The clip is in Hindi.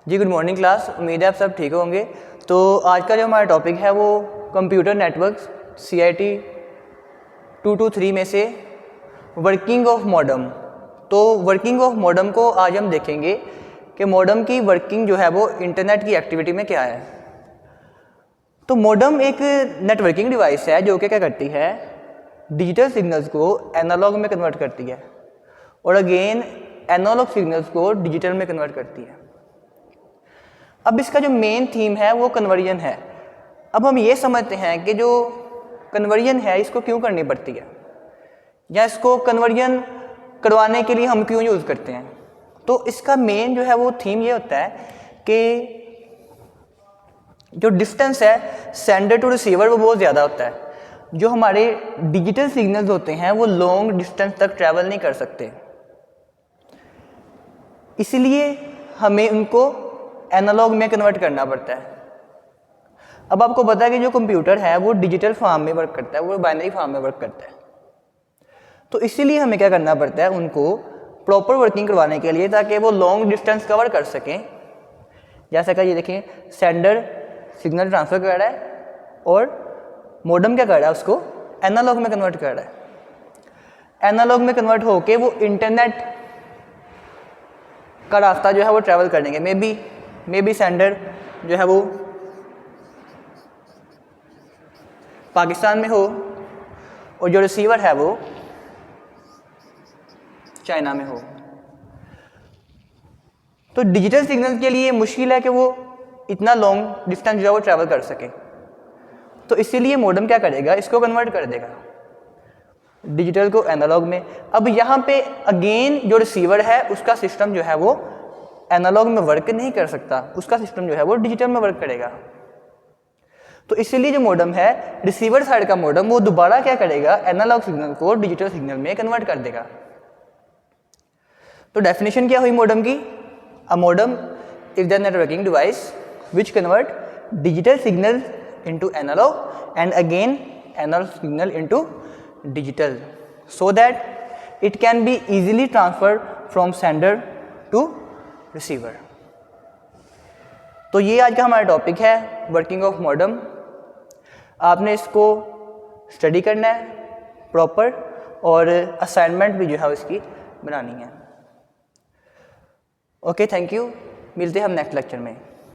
जी गुड मॉर्निंग क्लास। उम्मीद है आप सब ठीक होंगे। तो आज का जो हमारा टॉपिक है वो कंप्यूटर नेटवर्क्स CIT 223 में से वर्किंग ऑफ मॉडेम। तो वर्किंग ऑफ मॉडेम को आज हम देखेंगे कि मॉडेम की वर्किंग जो है वो इंटरनेट की एक्टिविटी में क्या है। तो मॉडेम एक नेटवर्किंग डिवाइस है जो कि क्या करती है, डिजिटल सिग्नल्स को एनालॉग में कन्वर्ट करती है और अगेन एनालॉग सिग्नल्स को डिजिटल में कन्वर्ट करती है। अब इसका जो मेन थीम है वो कन्वर्जन है। अब हम ये समझते हैं कि जो कन्वर्जन है इसको क्यों करनी पड़ती है या इसको कन्वर्जन करवाने के लिए हम क्यों यूज़ करते हैं। तो इसका मेन जो है वो थीम ये होता है कि जो डिस्टेंस है सेंडर टू रिसीवर वो बहुत ज़्यादा होता है। जो हमारे डिजिटल सिग्नल्स होते हैं वो लॉन्ग डिस्टेंस तक ट्रैवल नहीं कर सकते, इसलिए हमें उनको एनालॉग में कन्वर्ट करना पड़ता है। अब आपको पता है कि जो कंप्यूटर है वो डिजिटल फॉर्म में वर्क करता है, वो बाइनरी फॉर्म में वर्क करता है। तो इसीलिए हमें क्या करना पड़ता है, उनको प्रॉपर वर्किंग करवाने के लिए, ताकि वो लॉन्ग डिस्टेंस कवर कर सकें। जैसा कि ये देखिए, सेंडर सिग्नल ट्रांसफ़र कर रहा है और मॉडेम क्या कर रहा है, उसको एनालॉग में कन्वर्ट कर रहा है। एनालॉग में कन्वर्ट होके वो इंटरनेट का रास्ता जो है वो ट्रैवल करेंगे। मे बी सेंडर जो है वो पाकिस्तान में हो और जो रिसीवर है वो चाइना में हो। तो डिजिटल सिग्नल के लिए मुश्किल है कि वो इतना लॉन्ग डिस्टेंस जो है वो ट्रैवल कर सके। तो इसीलिए मॉडेम क्या करेगा, इसको कन्वर्ट कर देगा डिजिटल को एनालॉग में। अब यहाँ पे अगेन जो रिसीवर है उसका सिस्टम जो है वो एनालॉग में वर्क नहीं कर सकता, उसका सिस्टम जो है वो डिजिटल में वर्क करेगा। तो इसीलिए जो मॉडेम है, रिसीवर साइड का मॉडेम, वो दोबारा क्या करेगा, एनालॉग सिग्नल को डिजिटल सिग्नल में कन्वर्ट कर देगा। तो डेफिनेशन क्या हुई मॉडेम की? A modem is the networking device which convert digital signal into analog and again analog signal into digital so that it can be easily transferred from sender to receiver। तो ये आज का हमारा टॉपिक है वर्किंग ऑफ मॉडेम। आपने इसको स्टडी करना है प्रॉपर और असाइनमेंट भी जो है इसकी बनानी है। Okay, thank you. मिलते हैं हम नेक्स्ट लेक्चर में।